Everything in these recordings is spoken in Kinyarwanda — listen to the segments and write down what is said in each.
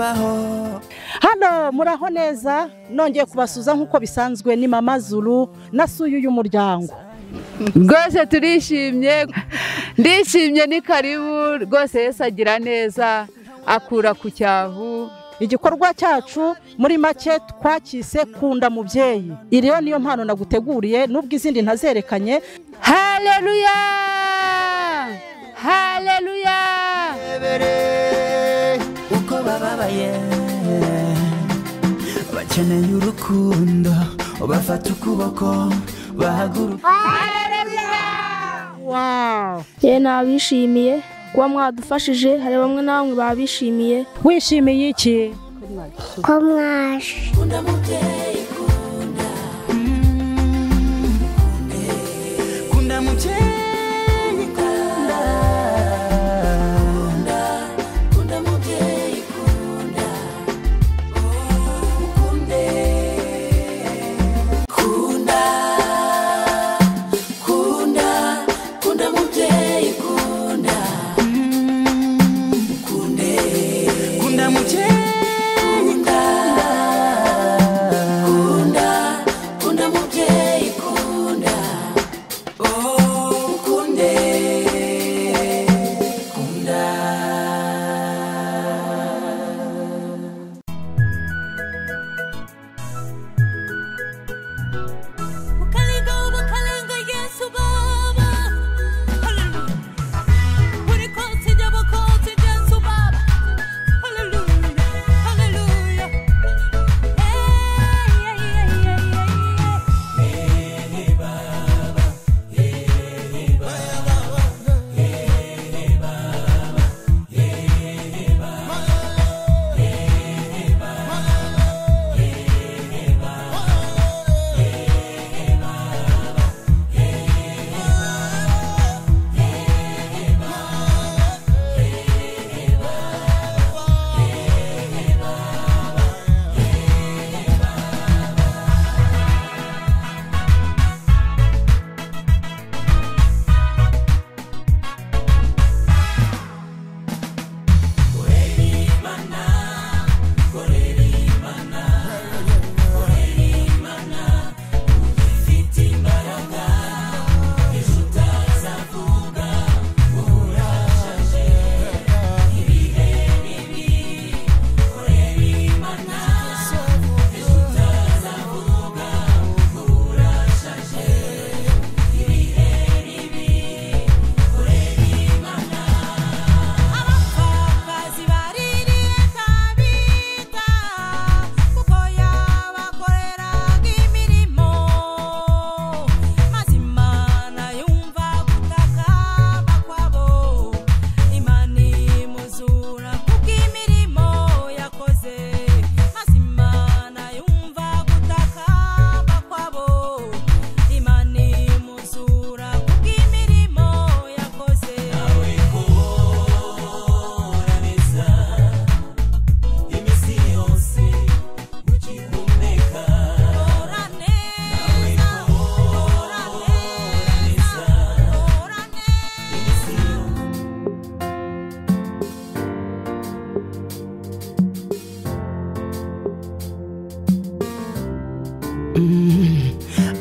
kubaho. Hano muraho neza, nongeye kubasuza nkuko bisanzwe ni Mama Zulu nasuye uyu muryango. Rwose turishimye, ndishimye ni karibu rwose Yesu agira neza akura ku cyavu. Igikorwa cyacu muri make twakise kunda mubyeyi. Iriyo niyo mpano naguteguriye nubwo izindi ntazerekanye. Haleluya! Haleluya! Uko bababaye bakeneye urukundo, bafata ukuboko bahaguruka. Wow! Ye nabishimiye kuba mwadufashije, hari bamwe namwe babishimiye. Wishimiye iki? Ko mwaje. Kunda mubyeyi kunda. Kunda mubyeyi kunda. Kunda mubyeyi kunda. Kunde. Kunda. Kunda. Kunda mubyeyi kunda. Kunde. Kunda mubyeyi.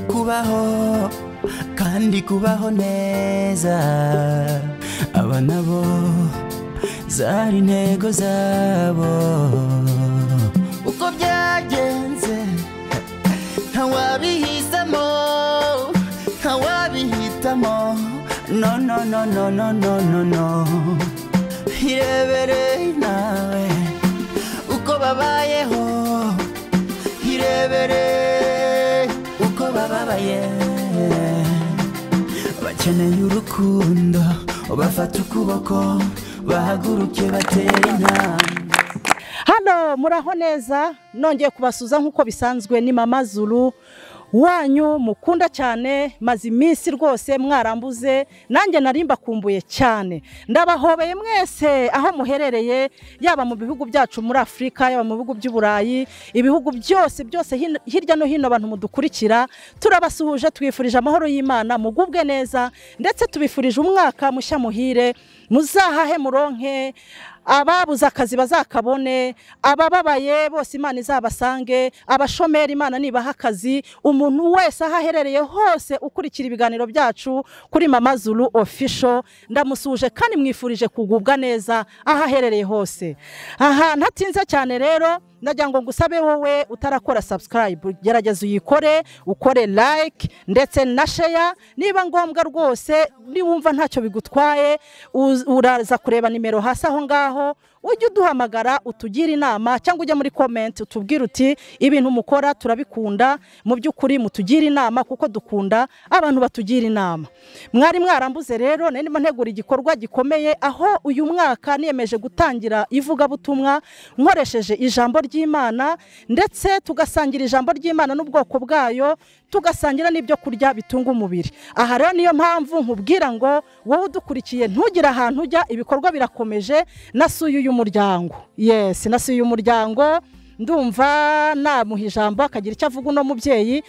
Kubaho kandi kubaho neza, aba nabo zari intego zabo. Uko byagenze ntawabihisemo, ntawabihitamo. No no no no no no no no. Irebere nawe uko babayeho, irebere uko bababaye bakeneye urukundo, bafata ukuboko bahaguruke batera intambwe. Hano muraho neza, nongeye kubasuza nkuko bisanzwe ni Mama Zulu wanyu mukunda cyane, maze iminsi rwose mwarambuze, nanjye narimba kumbuye cyane. Ndabahobeye mwese aho muherereye, yaba mu bihugu byacu muri Afrika, yaba mu bihugu by'Uburayi, ibihugu byose hirya no hino abantu mudukurikira. Turabasuhuje, twifurije amahoro y'Imana, mugubwe neza, ndetse tubifurije umwaka mushya muhire muzahahe muronke, ababuze akazi bazakabone, abababaye bose Imana izabasange, abashomeri Imana nibaha akazi, umuntu wese aho aherereye hose ukurikira ibiganiro byacu kuri Mama Zulu Official, ndamusuje kandi mwifurije kugubwa neza aho aherereye hose. Aha ntatinze cyane rero, ndagira ngo ngusabe wowe utarakora subscribe, gerageza uyikore, ukore like ndetse na share, niba ngombwa rwose niwumva ntacyo bigutwaye uraza kureba nimero hasi aho ngaho, ujye uduhamagara utugira inama, cyangwa ujye muri comment utubwire uti ibintu mukora turabikunda, mu by'ukuri mutugira inama kuko dukunda abantu batugira inama. Mwari mwarambuze rero, ndimo ntegura igikorwa gikomeye aho uyu mwaka niyemeje gutangira ivuga butumwa nkoresheje ijambo ry'Imana, ndetse tugasangira ijambo ry'Imana n'ubwoko bwayo, tugasangira n'ibyo kurya bitunga umubiri. Aha rero niyo mpamvu nkubwira ngo wowe udukurikiye ntugire ahantu ujya, ibikorwa birakomeje. Nasuye uyu muryango, yes, nasuye uyu muryango, ndumva namuha ijambo akagira icyo avuga uno mubyeyi,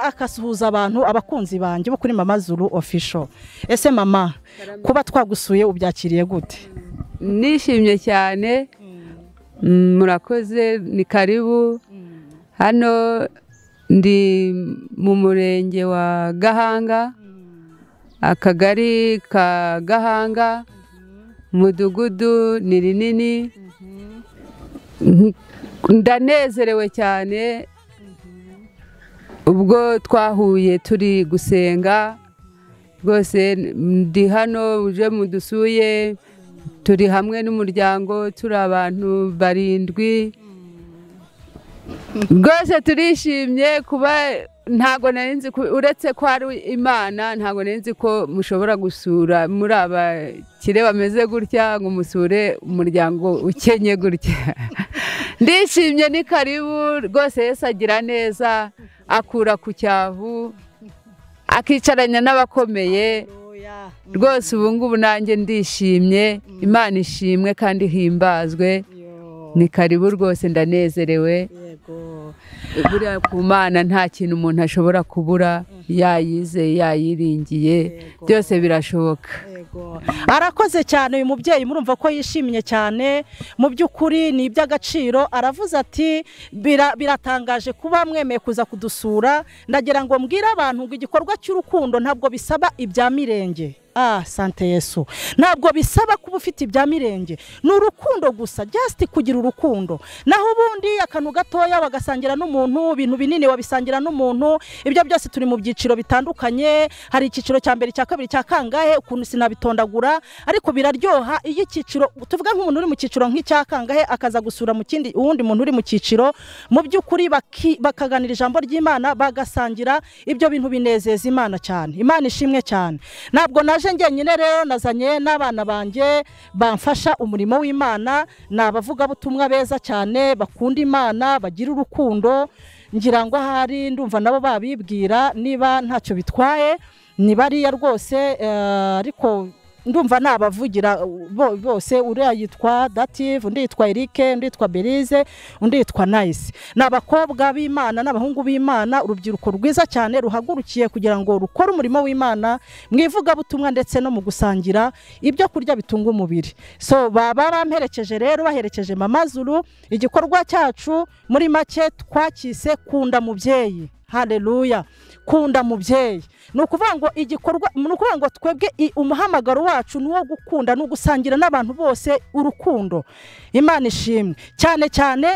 akasuhuza abantu, abakunzi banjye bo kuri Mama Zulu Official. Ese mama, kuba twagusuye ubyakiriye gute? Nishimye cyane, murakoze, ni karibu. Hano ndi mu murenge wa Gahanga, akagari ka Gahanga, mudugudu ni rinini. Ndanezerewe cyane ubwo twahuye turi gusenga, rwose ndi hano uje mudusuye, turi hamwe n'umuryango, turi abantu 7. Rwose turishimye kuba, ntago narinzi uretse ko ari Imana, ntago narinzi ko mushobora gusura muri abakire bameze gutya, ngo musure umuryango ukenye gutya. Ndishimye, ni karibu rwose. Yesu agira neza, akura ku cyavu, akicaranya n'abakomeye. Rwose ubu ngubu nanjye ndishimye, Imana ishimwe kandi himbazwe. Ni karibu rwose, ndanezerewe. Buriya ku Mana nta kintu umuntu ashobora kubura, yayize yayiringiye, byose birashoboka. Arakoze cyane uyu mubyeyi, murumva ko yishimye cyane, mu by'ukuri ni iby'agaciro. Aravuze ati biratangaje kuba mwemeye kuza kudusura. Ndagira ngo mbwire abantu ngo igikorwa cy'urukundo ntabwo bisaba ibya mirenge. Sante Yesu, ntabwo bisaba kuba ufite ibya mirenge, ni urukundo gusa, just kugira urukundo. Naho ubundi akantu gatoya wagasangira n'umuntu, ibintu binini wabisangira n'umuntu, ibyo byose turi mu byiciro bitandukanye. Hari icyiciro cya mbere, cya kabiri, cya kangahe, ukuntu sinabitondagura, ariko biraryoha iyo icyiciro tuvuga nk'umuntu uri mu cyiciro nk'icya kangahe akaza gusura mu kindi uwundi muntu uri mu cyiciro, mu by'ukuri bakaganira ijambo ry'Imana, bagasangira. Ibyo bintu binezeza Imana cyane. Imana ishimwe cyane. Ntabwo naje njyenyine rero, nazanye n'abana banjye bamfasha umurimo w'Imana, nabavuga butumwa beza cyane, bakunda Imana, bagira urukundo. Ngira ngo ahari ndumva nabo babibwira niba ntacyo bitwaye, ni bariya rwose. Ariko ndumva nabavugira bose, uriya yitwa Dative, undi yitwa Eric, undi yitwa Belize, undi yitwa Nice. N'abakobwa b'Imana n'abahungu b'Imana, urubyiruko rwiza cyane ruhagurukiye kugira ngo rukore umurimo w'Imana mwivuga butumwa ndetse no mu gusangira ibyo kurya bitunga umubiri. So baba bamperekeje rero, baherekeje Mama Zulu. Igikorwa cyacu muri make twakise kunda mubyeyi. Haleluya, kunda mubyeyi. Nukuvuga ngo igikorwa, nukuvuga ngo twebwe umuhamagaro wacu nuwo gukunda, no gusangira n'abantu bose urukundo. Imana ishimwe cyane cyane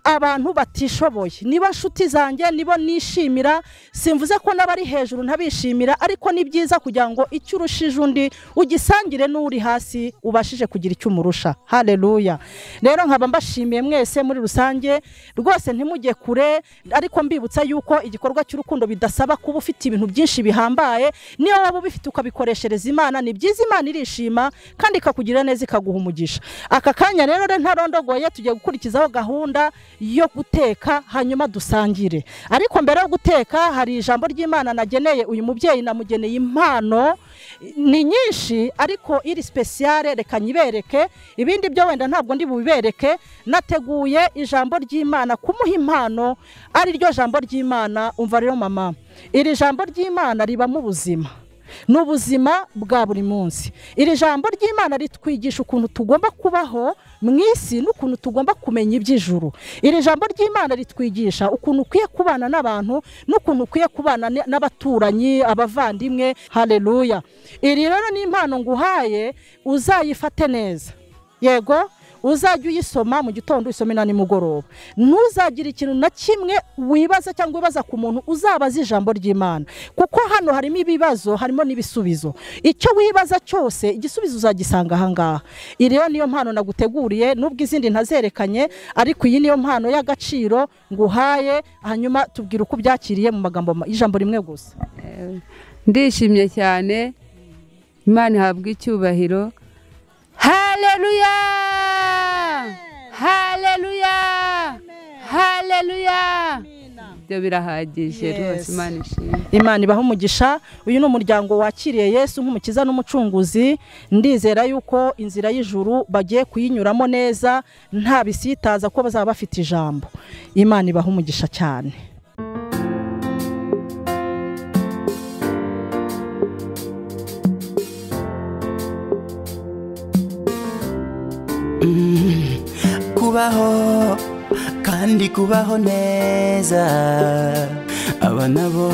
abantu batishoboye. Niba nshuti zanjye, nibo nishimira, simvuze ko nabari hejuru ntabishimira, ariko ni byiza kugira ngo icyo urushije undi ugisangire n'uri hasi, ubashije kugira icyo umurusha. Haleluya. Rero nkaba mbashimiye mwese muri rusange, rwose ntimujye kure, ariko mbibutsa yuko igikorwa cy'urukundo bidasaba kuba ufite ibintu byinshi bihambaye. Niyo waba ubifite ukabikoreshereza Imana, ni byiza, Imana irishima kandi ikakugira neza, ikaguha umugisha. Aka kanya rero ntarondogoye, tugiye gukurikizaho gahunda yo guteka, hanyuma dusangire. Ariko mbere yo guteka hari ijambo ry'Imana nageneye uyu mubyeyi. Namugeneye impano ni nyinshi, ariko iri speciale reka nyibereke, ibindi byo wenda ntabwo ndi bubibereke. Nateguye ijambo ry'Imana kumuha impano, ari ryo jambo ry'Imana. Umva rero mama, iri jambo ry'Imana riba mu buzima. n'ubuzima bwa buri munsi. Iri jambo ry'Imana ritwigisha ukuntu tugomba kubaho mu isi n'ukuntu tugomba kumenya iby'ijuru. Iri jambo ry'Imana ritwigisha ukuntu ukwiye kubana n'abantu n'ukuntu ukwiye kubana n'abaturanyi, abavandimwe. Haleluya. Iri rero ni impano nguhaye, uzayifate neza. Yego, uzajya uyisoma mu gitondo, usome na nimugoroba. Ntuzagira ikintu na kimwe wibaza cyangwa wibaza ku muntu, uzabaza ijambo ry'Imana, kuko hano harimo ibibazo, harimo n'ibisubizo. Icyo wibaza cyose igisubizo uzagisanga aha ngaha. Iri rero niyo mpano naguteguriye, nubwo izindi ntazerekanye, ariko iyi niyo mpano y'agaciro nguhaye. Hanyuma tubwira uko byakiriye mu magambo ijambo rimwe gusa. Ndishimye cyane, Imana ihabwe icyubahiro. Haleluya! Haleluya! Haleluya! Ibyo birahagije rwose. Imana ishimwe. Imana ibaho umugisha. Uyu ni umuryango wakiriye Yesu nk'umukiza n'umucunguzi. Ndizera yuko inzira y'ijuru bagiye kuyinyuramo neza, nta bisitaza, ko bazaba bafite ijambo. Imana ibaho umugisha cyane. Kubaho kandi kubaho neza, aba nabo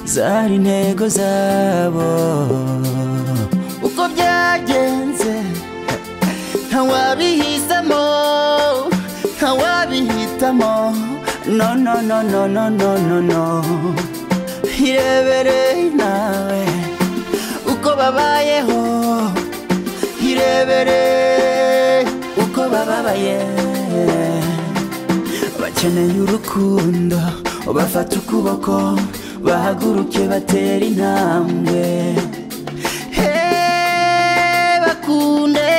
zari intego zabo. Uko byagenze ntawabihitamo, ntawabihitamo. No no no no no no no no. Irebere nawe uko babayeho, irebere uko bababaye. Bakeneye urukundo, bafata ukuboko, bahaguruke batera intambwe. Bakunde,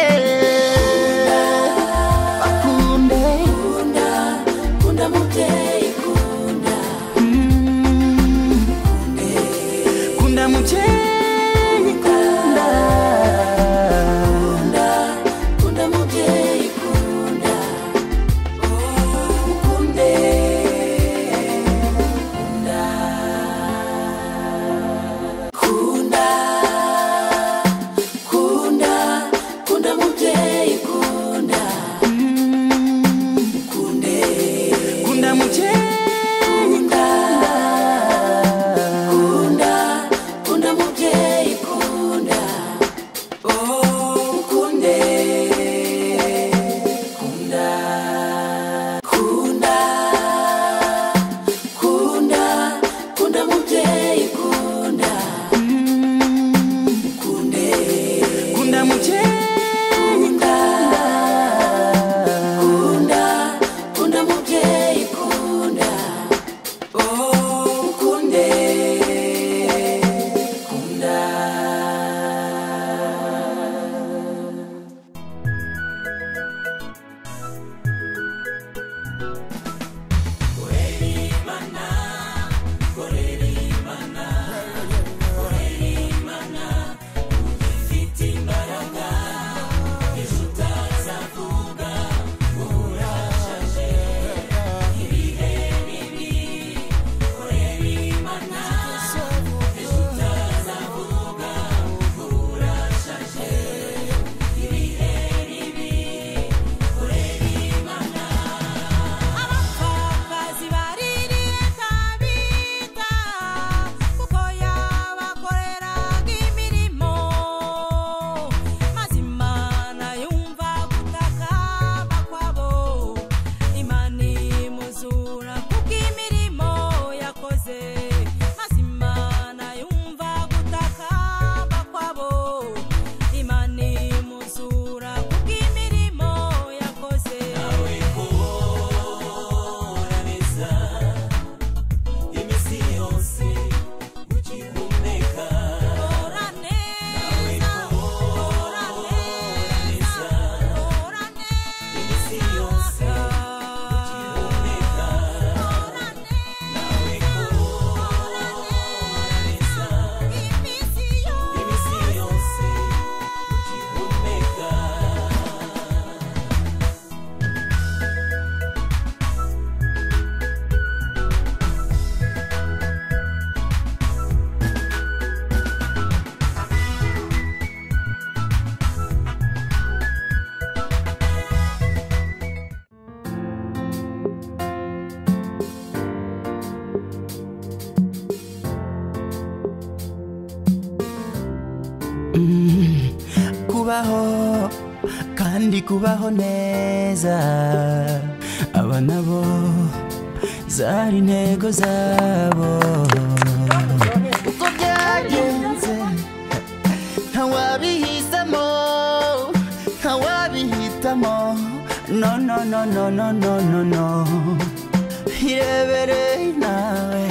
bakunde, kunda mubyeyi, kunda, kunda mubyeyi, kunda, kunda mubyeyi, kunda, kunde, kunda, kunda. kubaho kandi kubaho neza, aba nabo zari intego zabo. Uko byagenze ntawabihisemo, ntawabihitamo, no no no no no no no no. Irebere nawe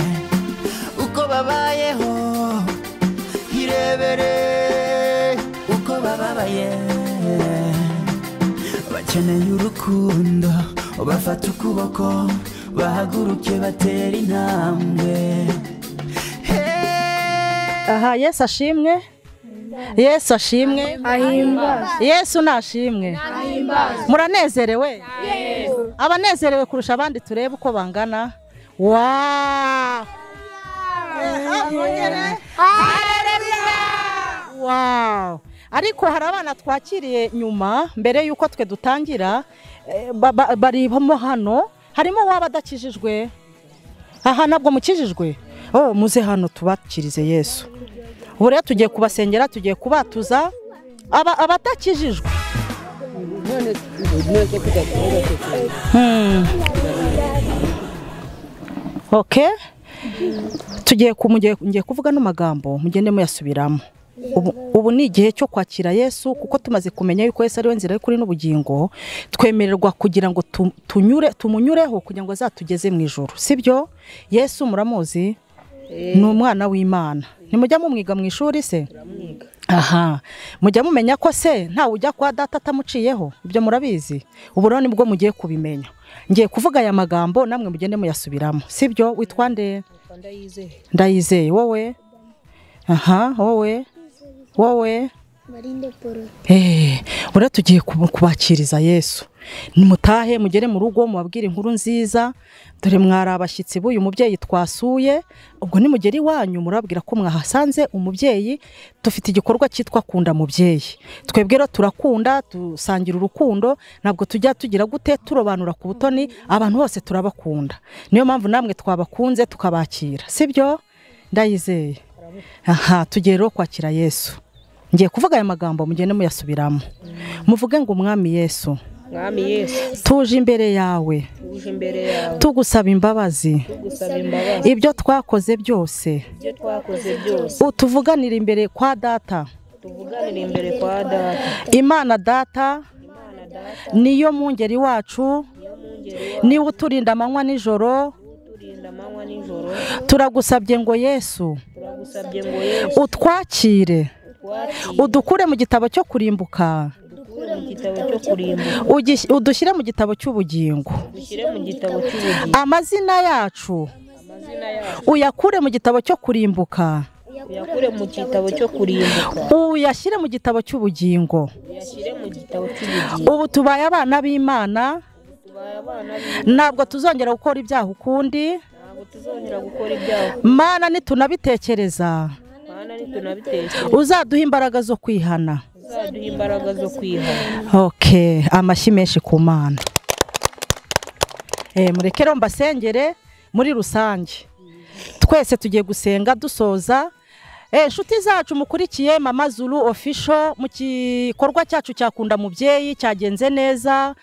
uko babayeho, irebere uko bababaye, bakeneye urukundo, bafata ukuboko bahaguruke batera intambwe. Aha, Yesu ashimwe, Yesu ashimwe, Yesu nashimwe. Muranezerewe? Abanezerewe kurusha abandi turebe uko bangana. Wow. Ariko hari abana twakiriye nyuma mbere yuko twe dutangira, barimo hano, harimo waba adakijijwe. Aha nabwo mukijijwe? Oh, muze hano tubakirize Yesu. Ubu rero tugiye kubasengera, tugiye kubatuza abatakijijwe. Okay, ngiye kuvuga n'amagambo mugende muyasubiramo. Ubu ni igihe cyo kwakira Yesu, kuko tumaze kumenya yuko Yesu ari we nzira y'ukuri n'ubugingo, twemererwa kugira ngo tumunyureho kugira ngo azatugeze mu ijuru, sibyo? Yesu muramuzi, ni umwana w'Imana. Nimujya mumwiga mu ishuri se? Aha, mujya mumenya ko se ntawe ujya kwa data atamuciyeho, ibyo murabizi. Ubu rero nibwo mugiye kubimenya. Ngiye kuvuga aya magambo namwe mugende muyasubiramo, sibyo? Witwa nde? Ndayizeye. Wowe? Aha, wowe Marinde Paul. Ura tugiye kubakiriza Yesu. Nimutahe mugere mu rugo mubabwire inkuru nziza, dore mwari abashyitsi b'uyu mubyeyi twasuye. Ubwo nimugeri wanyu murabwira ko mwahasanze umubyeyi. Dufite igikorwa cyitwa kunda mubyeyi. Twebwe rero turakunda, dusangira urukundo, ntabwo tujya tugira gute turobanura ku butoni, abantu bose turabakunda. Niyo mpamvu namwe twabakunze tukabakira, sibyo? Ndayizeye. Aha, tugiye rero kwakira Yesu. Ngiye kuvuga aya magambo mugende muyasubiramo. Muvuge ngo Umwami Yesu, tuje imbere yawe, tugusaba imbabazi, ibyo twakoze byose, utuvuganira imbere kwa data. Imana data niyo mungeri wacu, niwe uturinda amanywa n'ijoro. Turagusabye ngo Yesu utwakire, udukure mu gitabo cyo kurimbuka, udushyire mu gitabo cy'ubugingo. Amazina yacu uyakure mu gitabo cyo kurimbuka, uyashyire mu gitabo cy'ubugingo. Ubu tubaye abana b'Imana, ntabwo tuzongera gukora ibyaha ukundi. Mana nitunabitekereza, uzaduha imbaraga zo kwihana. Okay, amashyi menshi ku Mana. Murekero mbasengere muri rusange. Twese tugiye gusenga dusoza. Inshuti zacu mukurikiye Mama Zulu Official, mu gikorwa cyacu cyakunda mubyeyi cyagenze neza.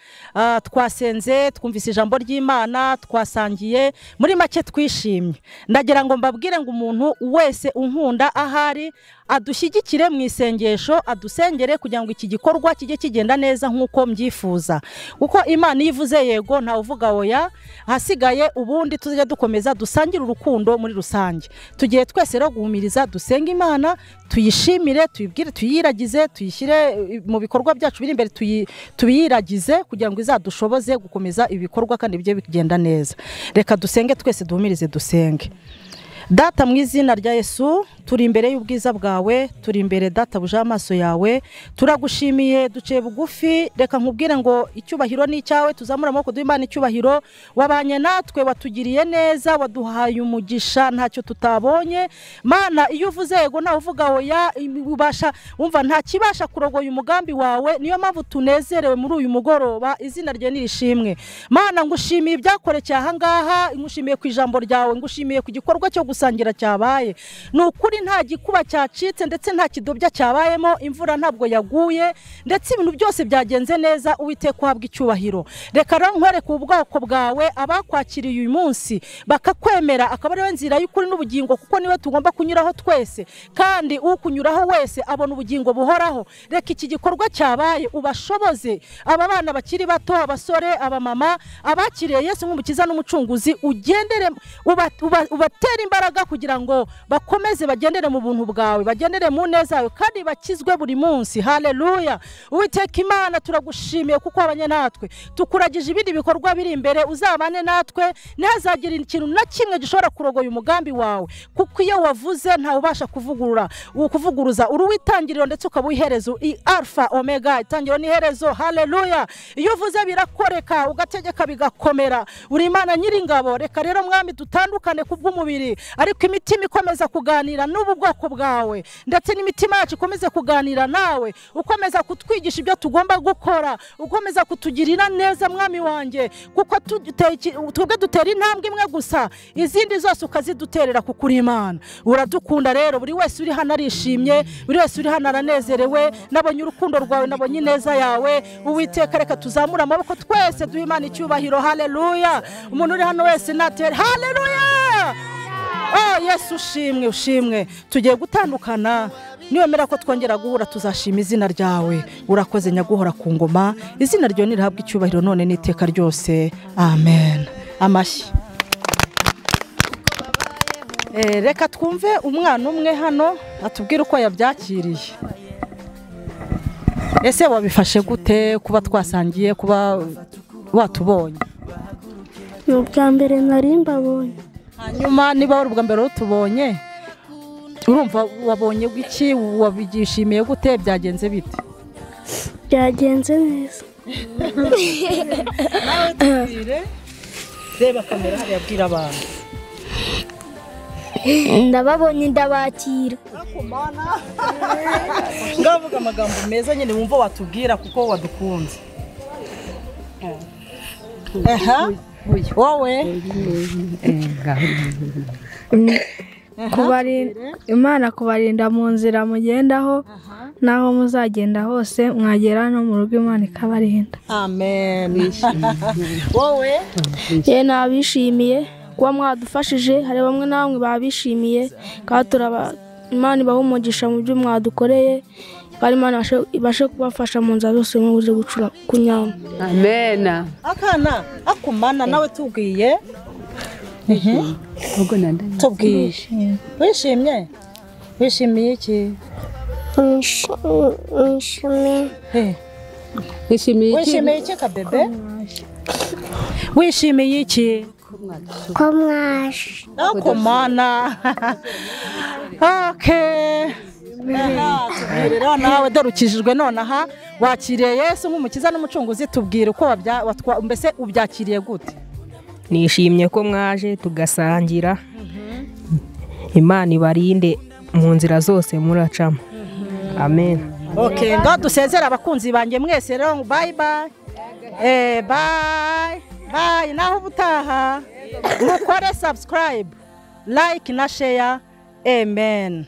Twasenze, twumvise ijambo ry'Imana, twasangiye, muri make twishimye. Ndagira ngo mbabwire ngo umuntu wese unkunda ahari adushyigikire mu isengesho, adusengere kugira ngo iki gikorwa kijye kigenda neza nk'uko mbyifuza. Kuko Imana ivuze yego nta uvuga oya, hasigaye ubundi tuzajya dukomeza dusangira urukundo muri rusange. Tugiye twese rero guhumiriza, dusenga Imana, tuyishimire, tuyibwire, tuyiragize, tuyishyire mu bikorwa byacu biri imbere, tuyiragize kugira ngo izadushoboze gukomeza ibikorwa kandi bijye bigenda neza. Reka dusenge twese, duhumirize dusenge. Data mu izina rya Yesu, turi imbere y'ubwiza bwawe, turi imbere data buje amaso yawe, turagushimiye, duciye bugufi. Reka nkubwire ngo icyubahiro ni icyawe, tuzamura amaboko duhe Imana icyubahiro. Wabanye natwe, watugiriye neza, waduhaye umugisha ntacyo tutabonye. Mana, iyo uvuze yego nta uvuga oya, ubasha umva nta kibasha kurogoya umugambi wawe. Niyo mpamvu tunezerewe muri uyu mugoroba, izina rye nirishimwe. Mana, ngushimiye ibyakorekeye aha ngaha, ngushimiye ku ijambo ryawe, ngushimiye ku gikorwa cyo gusangira cyabaye. Nukuri ukuri nta gikuba cyacitse ndetse nta kidobya cyabayemo, imvura ntabwo yaguye, ndetse ibintu byose byagenze neza. Uwiteka uhabwa icyubahiro. Reka rero nkwereke ubwoko bwawe abakwakiriye uyu munsi bakakwemera, akaba ariwe nzira y'ukuri n'ubugingo, kuko niwe tugomba kunyuraho twese, kandi ukunyuraho wese abona ubugingo buhoraho. Reka iki gikorwa cyabaye ubashoboze, aba bana bakiri bato, abasore, abamama, abakiriye Yesu nk'umukiza n'umucunguzi, ugendere ubatera imbaraga kugira ngo bakomeze bagendere mu buntu bwawe, bagendere mu neza yawe, kandi bakizwe buri munsi. Haleluya. Uwiteka Imana turagushimiye kuko wabanye natwe, tukuragije ibindi bikorwa biri imbere, uzabane natwe, ntihazagira ikintu na kimwe gishobora kurogoya umugambi wawe, kuko iyo wavuze ntawe ubasha kuvuguruza. Uri witangiriro ndetse ukaba iherezo, alfa omega, itangiriro n'iherezo. Haleluya. Iyo uvuze birakoreka, ugategeka bigakomera. Uri Imana nyiringabo. Reka rero mwami dutandukane kubw'umubiri, ariko imitima ikomeza kuganira n'ubu bwoko bwawe, ndetse n'imitima yacu ikomeze kuganira nawe, ukomeza kutwigisha ibyo tugomba gukora, ukomeza kutugirira neza mwami wanjye, kuko twebwe dutera intambwe imwe gusa, izindi zose ukaziduterera, kuko uri Imana. Uradukunda rero, buri wese uri hano arishimye, buri wese uri hano aranezerewe. Nabonye urukundo rwawe, nabonye ineza yawe. Uwiteka reka tuzamura amaboko twese duhe Imana icyubahiro. Haleluya. Umuntu uri hano wese natere haleluya. Yesu ushimwe. Tugiye gutandukana, niwemera ko twongera guhura tuzashima izina ryawe. Urakoze nyaguhora ku ngoma, izina ryawe nirihabwa icyubahiro none n'iteka ryose. Amen. Amashyi. Reka twumve umwana umwe hano atubwire uko yabyakiriye. Ese wabifashe gute kuba twasangiye, kuba watubonye? Ubwa mbere nari mbabonye. Hanyuma niba wari ubwa mbere utubonye, urumva wabonye iki? Wabigishimiye gute? Byagenze bite? Byagenze neza. Nawe tubwire, reba kamera hariya, abwira abantu. Ndababonye ndabakira. Ngavuga amagambo meza nyine wumva watubwira kuko wadukunze. Wowe Imana kubarinda mu nzira mugendaho, naho muzagenda hose mwagera no mu rugo Imana ikabarinda. Amen. Wowe nabishimiye kuba mwadufashije, hari bamwe na bamwe babishimiye, kandi Imana ibaha umugisha mu byo mwadukoreye, kandi Imana ibashe kubafasha mu nzira zose mubuze gucura kunyama. Amen. Akana akumana nawe tubwiye. Tubwiye. Wishimye? Wishimiye iki? Wishimiye iki kabebe? Wishimiye iki? Ko mwaje. Akumana. Okay. Tubwirira nawe darukijijwe nonaha, wakiriye Yesu nk'umukiza n'umucunguzi. Tubwire uko mbese ubyakiriye gute? Nishimye ko mwaje tugasangira. Imana ibarinde mu nzira zose muracamo. Amen. Okay, ngo dusezera abakunzi banjye mwese rero, bye bye. Bye. Naho ubutaha mukore subscribe, like na share. Amen.